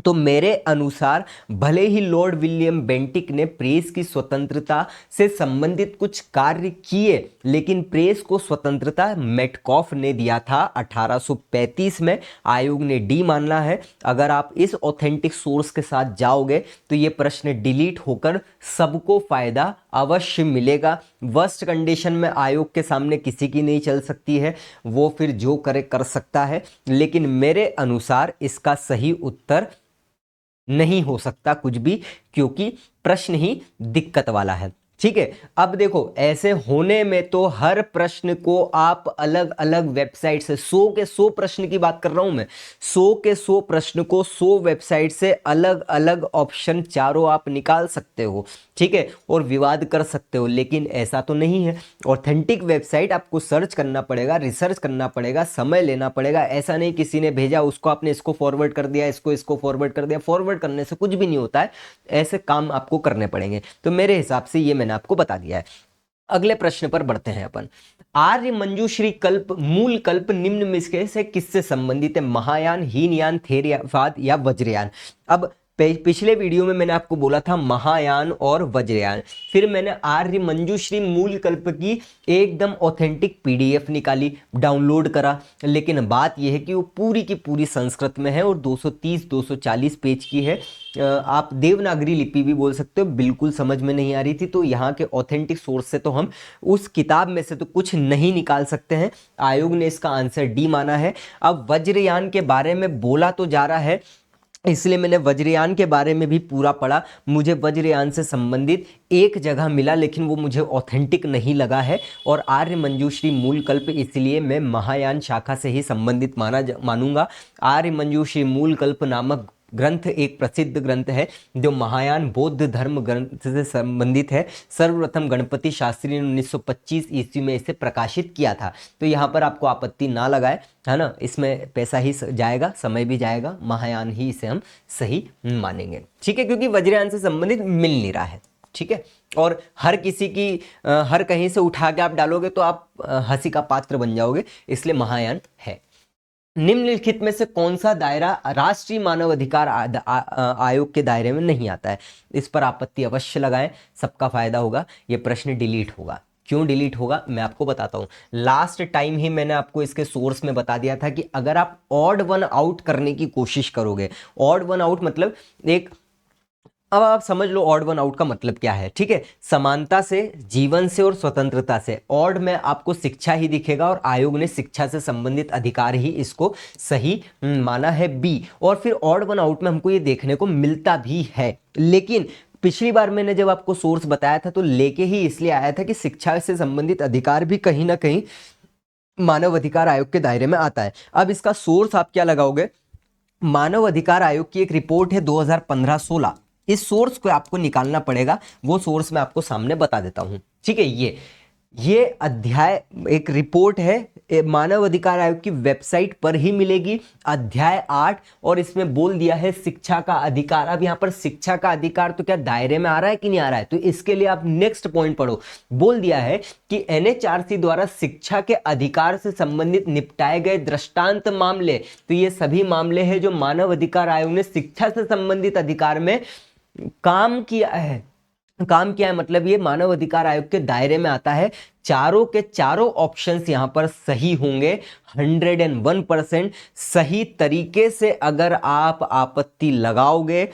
तो मेरे अनुसार भले ही लॉर्ड विलियम बेंटिक ने प्रेस की स्वतंत्रता से संबंधित कुछ कार्य किए, लेकिन प्रेस को स्वतंत्रता मेटकॉफ ने दिया था 1835 में। आयोग ने डी मानना है। अगर आप इस ऑथेंटिक सोर्स के साथ जाओगे तो ये प्रश्न डिलीट होकर सबको फायदा अवश्य मिलेगा। वर्स्ट कंडीशन में आयोग के सामने किसी की नहीं चल सकती है, वो फिर जो करे कर सकता है, लेकिन मेरे अनुसार इसका सही उत्तर नहीं हो सकता कुछ भी, क्योंकि प्रश्न ही दिक्कत वाला है। ठीक है, अब देखो ऐसे होने में तो हर प्रश्न को आप अलग अलग वेबसाइट से 100 के 100 प्रश्न की बात कर रहा हूं मैं, 100 के 100 प्रश्न को 100 वेबसाइट से अलग अलग ऑप्शन चारों आप निकाल सकते हो, ठीक है, और विवाद कर सकते हो। लेकिन ऐसा तो नहीं है। ऑथेंटिक वेबसाइट आपको सर्च करना पड़ेगा, रिसर्च करना पड़ेगा, समय लेना पड़ेगा। ऐसा नहीं किसी ने भेजा उसको आपने इसको फॉरवर्ड कर दिया, इसको फॉरवर्ड कर दिया। फॉरवर्ड करने से कुछ भी नहीं होता है, ऐसे काम आपको करने पड़ेंगे। तो मेरे हिसाब से ये मैंने आपको बता दिया है। अगले प्रश्न पर बढ़ते हैं अपन। आर्य मंजूश्री कल्प मूल कल्प निम्न में से किससे संबंधित है, महायान, हीनयान, थेरवाद या वज्रयान। अब पिछले वीडियो में मैंने आपको बोला था महायान और वज्रयान, फिर मैंने आर्य मंजूश्री मूल कल्प की एकदम ऑथेंटिक पीडीएफ निकाली, डाउनलोड करा, लेकिन बात यह है कि वो पूरी की पूरी संस्कृत में है और 230-240 पेज की है। आप देवनागरी लिपि भी बोल सकते हो, बिल्कुल समझ में नहीं आ रही थी। तो यहाँ के ऑथेंटिक सोर्स से तो हम उस किताब में से तो कुछ नहीं निकाल सकते हैं। आयोग ने इसका आंसर डी माना है। अब वज्रयान के बारे में बोला तो जा रहा है, इसलिए मैंने वज्रयान के बारे में भी पूरा पढ़ा। मुझे वज्रयान से संबंधित एक जगह मिला, लेकिन वो मुझे ऑथेंटिक नहीं लगा है। और आर्य मंजूश्री मूल कल्प इसलिए मैं महायान शाखा से ही संबंधित मानूंगा। आर्य मंजूश्री मूल कल्प नामक ग्रंथ एक प्रसिद्ध ग्रंथ है जो महायान बौद्ध धर्म ग्रंथ से संबंधित है। सर्वप्रथम गणपति शास्त्री ने 1925 ईस्वी में इसे प्रकाशित किया था। तो यहाँ पर आपको आपत्ति ना लगाए, है ना, इसमें पैसा ही जाएगा, समय भी जाएगा, महायान ही इसे हम सही मानेंगे, ठीक है, क्योंकि वज्रयान से संबंधित मिल नहीं रहा है, ठीक है। और हर किसी की हर कहीं से उठा के आप डालोगे तो आप हंसी का पात्र बन जाओगे, इसलिए महायान है। निम्नलिखित में से कौन सा दायरा राष्ट्रीय मानव अधिकार आयोग के दायरे में नहीं आता है। इस पर आपत्ति अवश्य लगाएं, सबका फायदा होगा, यह प्रश्न डिलीट होगा, क्यों डिलीट होगा मैं आपको बताता हूँ। लास्ट टाइम ही मैंने आपको इसके सोर्स में बता दिया था कि अगर आप ऑड वन आउट करने की कोशिश करोगे, ऑड वन आउट मतलब एक, अब आप समझ लो ऑड वन आउट का मतलब क्या है, ठीक है। समानता से, जीवन से और स्वतंत्रता से। ऑड में आपको शिक्षा ही दिखेगा और आयोग ने शिक्षा से संबंधित अधिकार ही इसको सही माना है, बी। और फिर ऑड वन आउट में हमको ये देखने को मिलता भी है, लेकिन पिछली बार मैंने जब आपको सोर्स बताया था तो लेके ही इसलिए आया था कि शिक्षा से संबंधित अधिकार भी कहीं ना कहीं मानव अधिकार आयोग के दायरे में आता है। अब इसका सोर्स आप क्या लगाओगे, मानव अधिकार आयोग की एक रिपोर्ट है 2015-16, इस सोर्स को आपको निकालना पड़ेगा, वो सोर्स मैं आपको सामने बता देता हूं, ठीक है। ये अध्याय एक रिपोर्ट है, मानव अधिकार आयोग की वेबसाइट पर ही मिलेगी, अध्याय 8, और इसमें बोल दिया है शिक्षा का अधिकार। अब यहां पर शिक्षा का अधिकार तो क्या दायरे में आ रहा है कि नहीं आ रहा है, तो इसके लिए आप नेक्स्ट पॉइंट पढ़ो। बोल दिया है कि एनएचआरसी द्वारा शिक्षा के अधिकार से संबंधित निपटाए गए दृष्टांत मामले, तो ये सभी मामले हैं जो मानव अधिकार आयोग ने शिक्षा से संबंधित अधिकार में काम किया है। काम किया है मतलब ये मानव अधिकार आयोग के दायरे में आता है। चारों के चारों ऑप्शंस यहां पर सही होंगे, 101% सही तरीके से अगर आप आपत्ति लगाओगे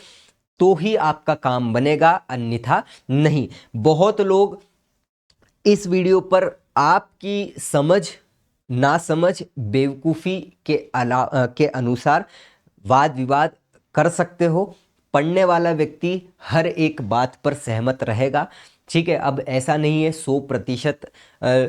तो ही आपका काम बनेगा, अन्यथा नहीं। बहुत लोग इस वीडियो पर आपकी समझ, नासमझ, बेवकूफ़ी के अनुसार वाद विवाद कर सकते हो। पढ़ने वाला व्यक्ति हर एक बात पर सहमत रहेगा, ठीक है। अब ऐसा नहीं है 100%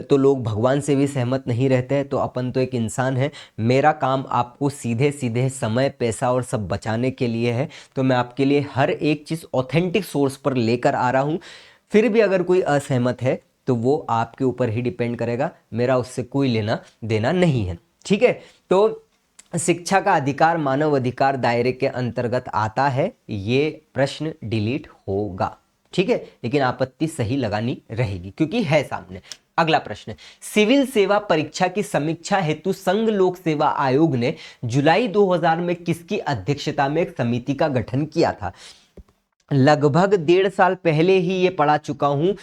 तो लोग भगवान से भी सहमत नहीं रहते हैं, तो अपन तो एक इंसान है। मेरा काम आपको सीधे सीधे समय, पैसा और सब बचाने के लिए है, तो मैं आपके लिए हर एक चीज़ ऑथेंटिक सोर्स पर लेकर आ रहा हूँ। फिर भी अगर कोई असहमत है तो वो आपके ऊपर ही डिपेंड करेगा, मेरा उससे कोई लेना देना नहीं है, ठीक है। तो शिक्षा का अधिकार मानव अधिकार दायरे के अंतर्गत आता है, ये प्रश्न डिलीट होगा, ठीक है। लेकिन आपत्ति सही लगानी रहेगी क्योंकि है सामने। अगला प्रश्न, सिविल सेवा परीक्षा की समीक्षा हेतु संघ लोक सेवा आयोग ने जुलाई 2000 में किसकी अध्यक्षता में एक समिति का गठन किया था। लगभग 1.5 साल पहले ही ये पढ़ा चुका हूँ।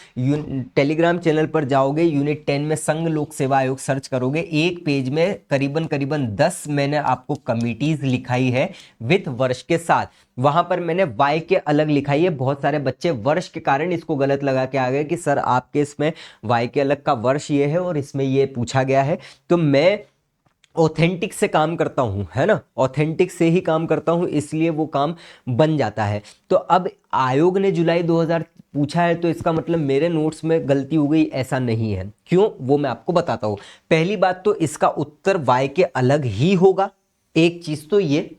टेलीग्राम चैनल पर जाओगे, यूनिट 10 में संघ लोक सेवा आयोग सर्च करोगे, एक पेज में करीबन 10 मैंने आपको कमिटीज लिखाई है विथ वर्ष के साथ। वहां पर मैंने वाई के अलग लिखाई है। बहुत सारे बच्चे वर्ष के कारण इसको गलत लगा के आ गए कि सर आपके इसमें वाई के अलग का वर्ष ये है और इसमें ये पूछा गया है। तो मैं ऑथेंटिक से काम करता हूं, है ना, ऑथेंटिक से ही काम करता हूं, इसलिए वो काम बन जाता है। तो अब आयोग ने जुलाई 2000 पूछा है तो इसका मतलब मेरे नोट्स में गलती हो गई, ऐसा नहीं है। क्यों, वो मैं आपको बताता हूं। पहली बात तो इसका उत्तर वाई के अलग ही होगा, एक चीज तो ये,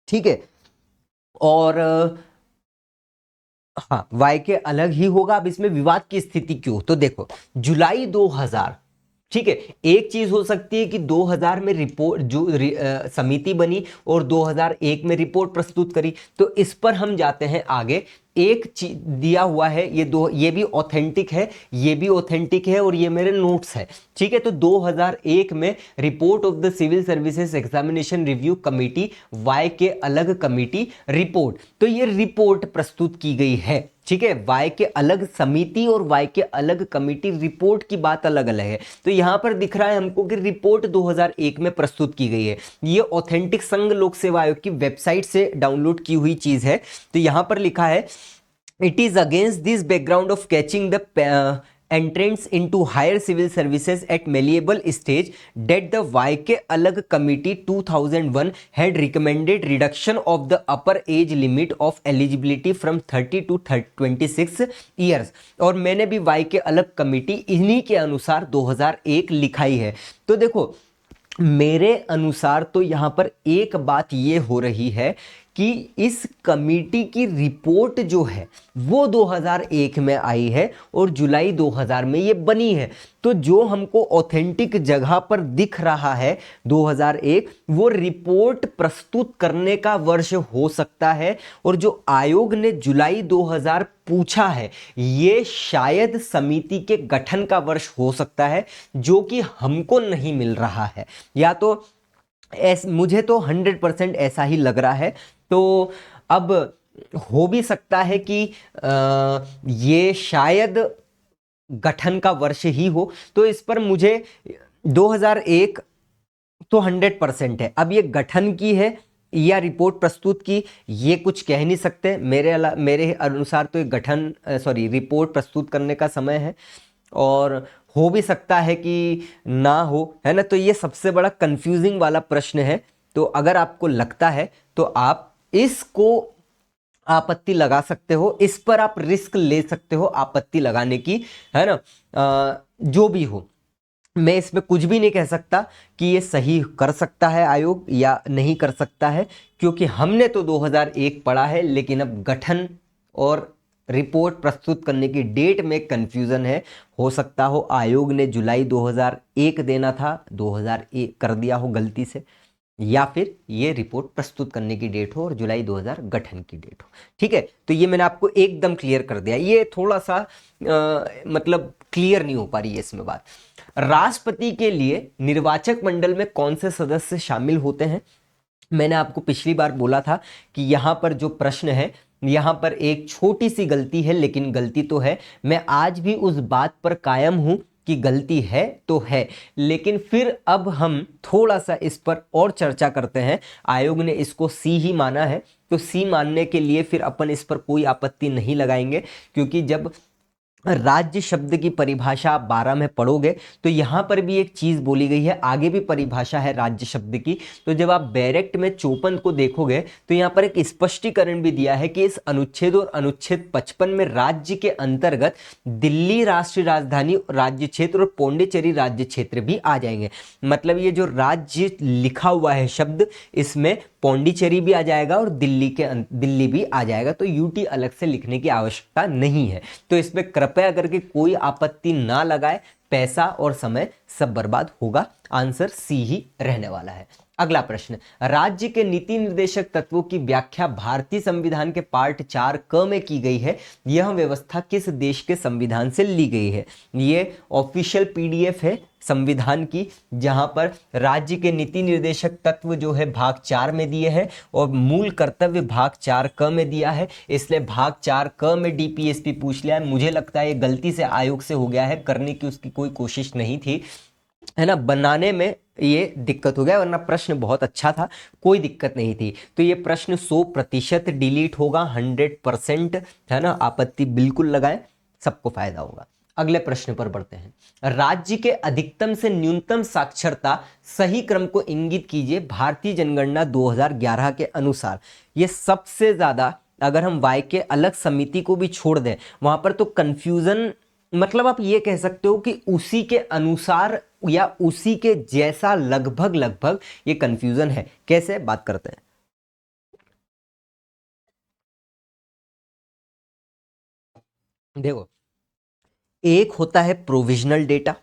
ठीक है। और हाँ, वाई के अलग ही होगा। अब इसमें विवाद की स्थिति क्यों, तो देखो जुलाई 2000, ठीक है। एक चीज हो सकती है कि 2000 में रिपोर्ट जो समिति बनी और 2001 में रिपोर्ट प्रस्तुत करी, तो इस पर हम जाते हैं आगे। एक चीज दिया हुआ है, ये भी ऑथेंटिक है, ये भी ऑथेंटिक है और ये मेरे नोट्स है, ठीक है। तो 2001 में report of the civil services examination review committee, Y K Alagh committee report, तो ये रिपोर्ट प्रस्तुत की गई है, ठीक है। वाई के अलग समिति और Y K Alagh committee, report की बात अलग अलग है। तो यहां पर दिख रहा है हमको कि रिपोर्ट 2001 में प्रस्तुत की गई है। ये ऑथेंटिक संघ लोक सेवा आयोग की वेबसाइट से डाउनलोड की हुई चीज है। तो यहां पर लिखा है, it is against this background of catching the entrance into higher civil services at malleable stage that the YK Alag Committee 2001 had recommended reduction of the upper age limit of eligibility from 30 to 26 years। और मैंने भी YK अलग committee इन्हीं के अनुसार 2001 लिखाई है। तो देखो मेरे अनुसार तो यहाँ पर एक बात ये हो रही है कि इस कमेटी की रिपोर्ट जो है वो 2001 में आई है और जुलाई 2000 में ये बनी है। तो जो हमको ऑथेंटिक जगह पर दिख रहा है 2001, वो रिपोर्ट प्रस्तुत करने का वर्ष हो सकता है, और जो आयोग ने जुलाई 2000 पूछा है ये शायद समिति के गठन का वर्ष हो सकता है, जो कि हमको नहीं मिल रहा है। या तो मुझे तो 100% ऐसा ही लग रहा है। तो अब हो भी सकता है कि ये शायद गठन का वर्ष ही हो, तो इस पर मुझे 2001 तो 100% है। अब ये गठन की है या रिपोर्ट प्रस्तुत की, ये कुछ कह नहीं सकते। मेरे अनुसार तो ये गठन रिपोर्ट प्रस्तुत करने का समय है, और हो भी सकता है कि ना हो, है ना। तो ये सबसे बड़ा कंफ्यूजिंग वाला प्रश्न है। तो अगर आपको लगता है तो आप इसको आपत्ति लगा सकते हो, इस पर आप रिस्क ले सकते हो आपत्ति लगाने की, है ना। जो भी हो, मैं इसमें कुछ भी नहीं कह सकता कि ये सही कर सकता है आयोग या नहीं कर सकता है, क्योंकि हमने तो 2001 पढ़ा है, लेकिन अब गठन और रिपोर्ट प्रस्तुत करने की डेट में कंफ्यूजन है। हो सकता हो आयोग ने जुलाई 2001 देना था, 2001 कर दिया हो गलती से, या फिर ये रिपोर्ट प्रस्तुत करने की डेट हो और जुलाई 2000 गठन की डेट हो। ठीक है, तो ये मैंने आपको एकदम क्लियर कर दिया। ये थोड़ा सा मतलब क्लियर नहीं हो पा रही है इसमें बात। राष्ट्रपति के लिए निर्वाचक मंडल में कौन से सदस्य शामिल होते हैं? मैंने आपको पिछली बार बोला था कि यहां पर जो प्रश्न है, यहां पर एक छोटी सी गलती है, लेकिन गलती तो है। मैं आज भी उस बात पर कायम हूं कि गलती है तो है, लेकिन फिर अब हम थोड़ा सा इस पर और चर्चा करते हैं। आयोग ने इसको सी ही माना है, तो सी मानने के लिए फिर अपन इस पर कोई आपत्ति नहीं लगाएंगे, क्योंकि जब राज्य शब्द की परिभाषा आप 12 में पढ़ोगे तो यहां पर भी एक चीज बोली गई है, आगे भी परिभाषा है राज्य शब्द की। तो जब आप बैरेक्ट में 54 को देखोगे तो यहां पर एक स्पष्टीकरण भी दिया है कि इस अनुच्छेद और अनुच्छेद 55 में राज्य के अंतर्गत दिल्ली राष्ट्रीय राजधानी राज्य क्षेत्र और पौंडीचेरी राज्य क्षेत्र भी आ जाएंगे। मतलब ये जो राज्य लिखा हुआ है शब्द, इसमें पौंडीचेरी भी आ जाएगा और दिल्ली भी आ जाएगा, तो यूटी अलग से लिखने की आवश्यकता नहीं है। तो इसमें कृपया करके कोई आपत्ति ना लगाए, पैसा और समय सब बर्बाद होगा। आंसर सी ही रहने वाला है। अगला प्रश्न, राज्य के नीति निर्देशक तत्वों की व्याख्या भारतीय संविधान के पार्ट 4 क में की गई है। यह व्यवस्था किस देश के संविधान से ली गई है? ये ऑफिशियल पीडीएफ है संविधान की, जहां पर राज्य के नीति निर्देशक तत्व जो है भाग 4 में दिए हैं और मूल कर्तव्य भाग 4 क में दिया है। इसलिए भाग 4 क में डीपीएसपी पूछ लिया है। मुझे लगता है ये गलती से आयोग से हो गया है, करने की उसकी कोई कोशिश नहीं थी, है ना। बनाने में ये दिक्कत हो गया, वरना प्रश्न बहुत अच्छा था, कोई दिक्कत नहीं थी। तो ये प्रश्न 100% डिलीट होगा, 100%, है ना। आपत्ति बिल्कुल लगाएं, सबको फायदा होगा। अगले प्रश्न पर बढ़ते हैं। राज्य के अधिकतम से न्यूनतम साक्षरता सही क्रम को इंगित कीजिए भारतीय जनगणना 2011 के अनुसार। ये सबसे ज्यादा, अगर हम वाई के अलग समिति को भी छोड़ दें, वहां पर तो कंफ्यूजन, मतलब आप ये कह सकते हो कि उसी के अनुसार या उसी के जैसा लगभग लगभग ये कंफ्यूजन है। कैसे, बात करते हैं। देखो, एक होता है प्रोविजनल डेटा,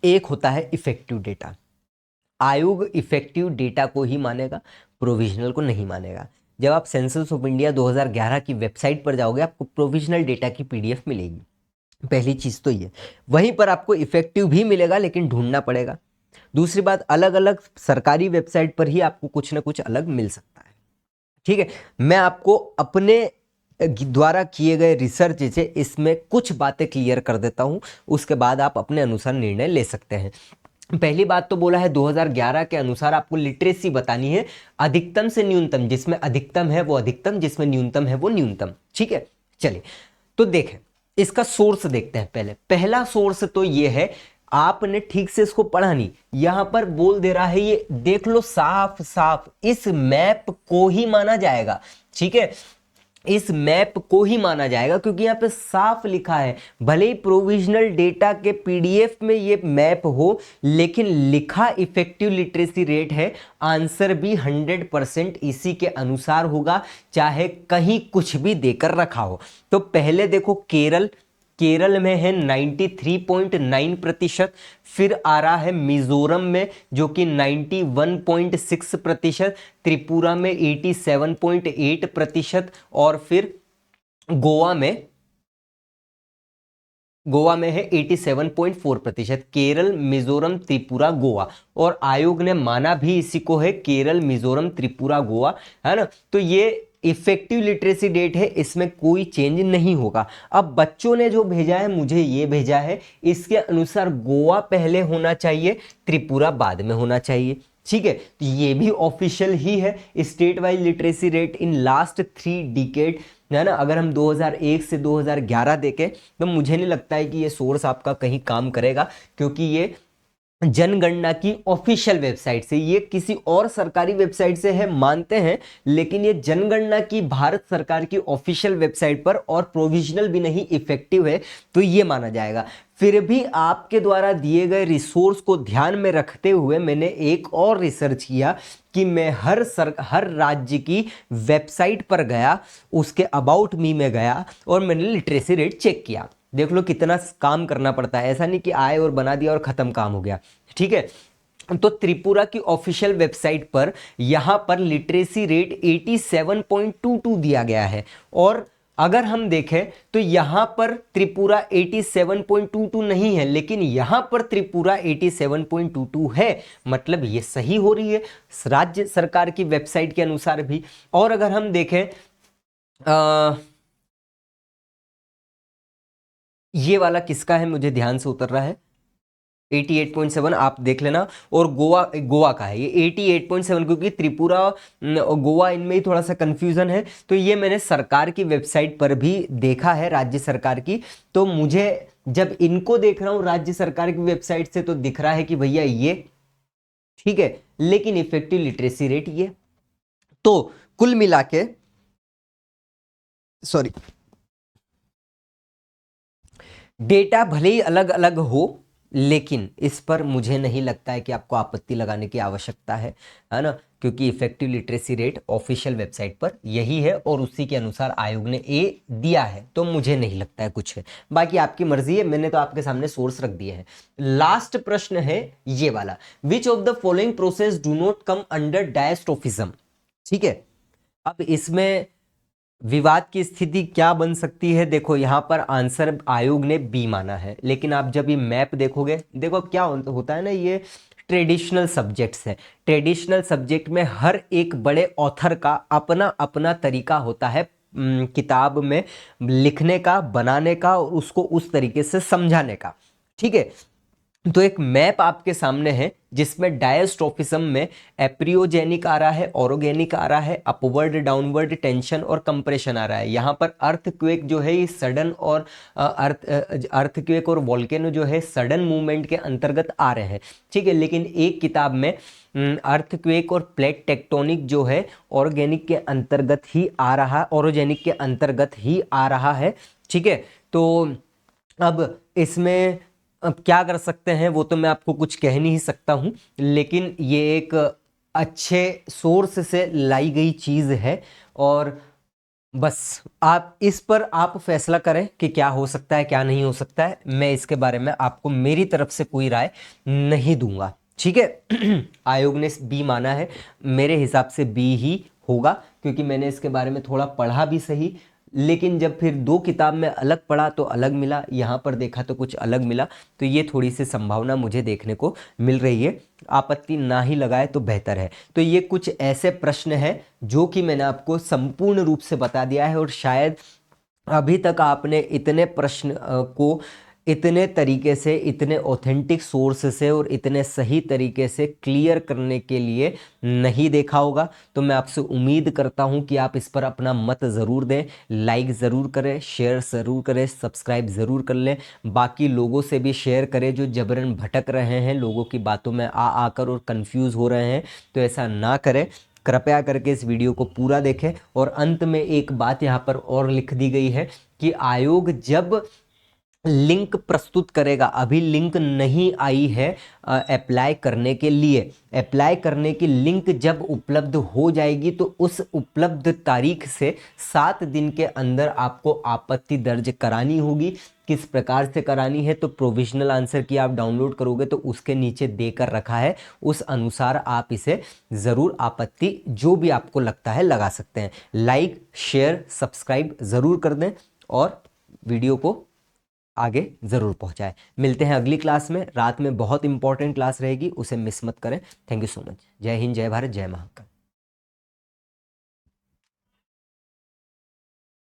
एक होता है इफेक्टिव डेटा। आयोग इफेक्टिव डेटा को ही मानेगा, प्रोविजनल को नहीं मानेगा। जब आप सेंसस ऑफ इंडिया 2011 की वेबसाइट पर जाओगे, आपको प्रोविजनल डेटा की पीडीएफ मिलेगी, पहली चीज तो ये। वहीं पर आपको इफेक्टिव भी मिलेगा, लेकिन ढूंढना पड़ेगा। दूसरी बात, अलग अलग सरकारी वेबसाइट पर ही आपको कुछ ना कुछ अलग मिल सकता है। ठीक है, मैं आपको अपने द्वारा किए गए रिसर्च से इसमें कुछ बातें क्लियर कर देता हूं, उसके बाद आप अपने अनुसार निर्णय ले सकते हैं। पहली बात तो बोला है 2011 के अनुसार आपको लिटरेसी बतानी है, अधिकतम से न्यूनतम, जिसमें अधिकतम है वो अधिकतम, जिसमें न्यूनतम है वो न्यूनतम। ठीक है, चलिए तो देखें, इसका सोर्स देखते हैं। पहला सोर्स तो ये है, आपने ठीक से इसको पढ़ा नहीं, यहां पर बोल दे रहा है, ये देख लो साफ साफ, इस मैप को ही माना जाएगा। ठीक है, इस मैप को ही माना जाएगा, क्योंकि यहां पे साफ लिखा है, भले ही प्रोविजनल डेटा के पीडीएफ में ये मैप हो, लेकिन लिखा इफेक्टिव लिटरेसी रेट है। आंसर भी 100% इसी के अनुसार होगा, चाहे कहीं कुछ भी देकर रखा हो। तो पहले देखो, केरल में है 93.9%, फिर आ रहा है मिजोरम में जो कि 91.6%, त्रिपुरा में 87.8%, और फिर गोवा में है 87.4%। केरल, मिजोरम, त्रिपुरा, गोवा, और आयोग ने माना भी इसी को है, केरल, मिजोरम, त्रिपुरा, गोवा, है ना। तो ये इफेक्टिव लिटरेसी रेट है इसमें कोई चेंज नहीं होगा। अब बच्चों ने जो भेजा है, मुझे ये भेजा है, इसके अनुसार गोवा पहले होना चाहिए, त्रिपुरा बाद में होना चाहिए। ठीक है, तो ये भी ऑफिशियल ही है। State wise literacy rate in last 3 decade, है ना, अगर हम 2001 से 2011 देखें तो मुझे नहीं लगता है कि ये सोर्स आपका कहीं काम करेगा, क्योंकि ये जनगणना की ऑफिशियल वेबसाइट से, ये किसी और सरकारी वेबसाइट से है मानते हैं, लेकिन ये जनगणना की भारत सरकार की ऑफिशियल वेबसाइट पर और प्रोविजनल भी नहीं, इफेक्टिव है, तो ये माना जाएगा। फिर भी आपके द्वारा दिए गए रिसोर्स को ध्यान में रखते हुए मैंने एक और रिसर्च किया कि मैं हर राज्य की वेबसाइट पर गया, उसके अबाउट मी में गया और मैंने लिटरेसी रेट चेक किया। देख लो कितना काम करना पड़ता है, ऐसा नहीं कि आए और बना दिया और खत्म काम हो गया। ठीक है, तो त्रिपुरा की ऑफिशियल वेबसाइट पर यहां पर लिटरेसी रेट 87.22 दिया गया है, और अगर हम देखें तो यहां पर त्रिपुरा 87.22 नहीं है, लेकिन यहां पर त्रिपुरा 87.22 है, मतलब ये सही हो रही है राज्य सरकार की वेबसाइट के अनुसार भी। और अगर हम देखें ये वाला किसका है, मुझे ध्यान से उतर रहा है, 88.7 आप देख लेना, और गोवा का है ये 88.7, क्योंकि त्रिपुरा गोवा इनमें ही थोड़ा सा कंफ्यूजन है। तो ये मैंने सरकार की वेबसाइट पर भी देखा है, राज्य सरकार की, तो मुझे जब इनको देख रहा हूं राज्य सरकार की वेबसाइट से तो दिख रहा है कि भैया ये ठीक है, लेकिन इफेक्टिव लिटरेसी रेट ये। तो कुल मिला के, सॉरी, डेटा भले ही अलग अलग हो, लेकिन इस पर मुझे नहीं लगता है कि आपको आपत्ति लगाने की आवश्यकता है ना, क्योंकि effective literacy rate official website पर यही है और उसी के अनुसार आयोग ने ए दिया है, तो मुझे नहीं लगता है कुछ है। बाकी आपकी मर्जी है, मैंने तो आपके सामने सोर्स रख दिए हैं। लास्ट प्रश्न है ये वाला, which of the following process do not come under diastrophism. ठीक है, अब इसमें विवाद की स्थिति क्या बन सकती है, देखो यहां पर आंसर आयोग ने बी माना है, लेकिन आप जब ये मैप देखोगे, देखो क्या होता है ना, ये ट्रेडिशनल सब्जेक्ट्स है, ट्रेडिशनल सब्जेक्ट में हर एक बड़े ऑथर का अपना अपना तरीका होता है किताब में लिखने का, बनाने का और उसको उस तरीके से समझाने का। ठीक है, तो एक मैप आपके सामने है जिसमें डायस्ट्रोफिज्म में एप्रियोजेनिक आ रहा है, ऑरोगेनिक आ रहा है, अपवर्ड डाउनवर्ड टेंशन और कंप्रेशन आ रहा है। यहाँ पर अर्थक्वेक जो है ये सडन और अर्थक्वेक और वोल्केनो जो है सडन मूवमेंट के अंतर्गत आ रहे हैं। ठीक है, लेकिन एक किताब में अर्थक्वेक और प्लेट टेक्टोनिक जो है ऑर्गेनिक के अंतर्गत ही आ रहा, ऑरोजेनिक के अंतर्गत ही आ रहा है। ठीक है, तो अब इसमें अब क्या कर सकते हैं वो तो मैं आपको कुछ कह नहीं सकता हूं, लेकिन ये एक अच्छे सोर्स से लाई गई चीज़ है, और बस आप इस पर आप फैसला करें कि क्या हो सकता है क्या नहीं हो सकता है। मैं इसके बारे में आपको मेरी तरफ से कोई राय नहीं दूंगा। ठीक है, आयोग ने बी माना है, मेरे हिसाब से बी ही होगा, क्योंकि मैंने इसके बारे में थोड़ा पढ़ा भी सही, लेकिन जब फिर दो किताब में अलग पढ़ा तो अलग मिला, यहाँ पर देखा तो कुछ अलग मिला, तो ये थोड़ी सी संभावना मुझे देखने को मिल रही है। आपत्ति ना ही लगाए तो बेहतर है। तो ये कुछ ऐसे प्रश्न हैं जो कि मैंने आपको संपूर्ण रूप से बता दिया है, और शायद अभी तक आपने इतने प्रश्न को इतने तरीके से, इतने ऑथेंटिक सोर्स से और इतने सही तरीके से क्लियर करने के लिए नहीं देखा होगा। तो मैं आपसे उम्मीद करता हूं कि आप इस पर अपना मत ज़रूर दें, लाइक ज़रूर करें, शेयर ज़रूर करें, सब्सक्राइब ज़रूर कर लें, बाकी लोगों से भी शेयर करें जो जबरन भटक रहे हैं, लोगों की बातों में आकर और कंफ्यूज हो रहे हैं, तो ऐसा ना करें। कृपया करके इस वीडियो को पूरा देखें। और अंत में एक बात यहाँ पर और लिख दी गई है कि आयोग जब लिंक प्रस्तुत करेगा, अभी लिंक नहीं आई है अप्लाई करने के लिए, अप्लाई करने की लिंक जब उपलब्ध हो जाएगी तो उस उपलब्ध तारीख से 7 दिन के अंदर आपको आपत्ति दर्ज करानी होगी। किस प्रकार से करानी है, तो प्रोविजनल आंसर की आप डाउनलोड करोगे तो उसके नीचे देकर रखा है, उस अनुसार आप इसे ज़रूर आपत्ति जो भी आपको लगता है लगा सकते हैं। लाइक शेयर सब्सक्राइब ज़रूर कर दें और वीडियो को आगे ज़रूर पहुंचाएं। मिलते हैं अगली क्लास में, रात में बहुत इंपॉर्टेंट क्लास रहेगी, उसे मिस मत करें। Thank you so much. जय हिंद, जय भारत, जय महाकाल।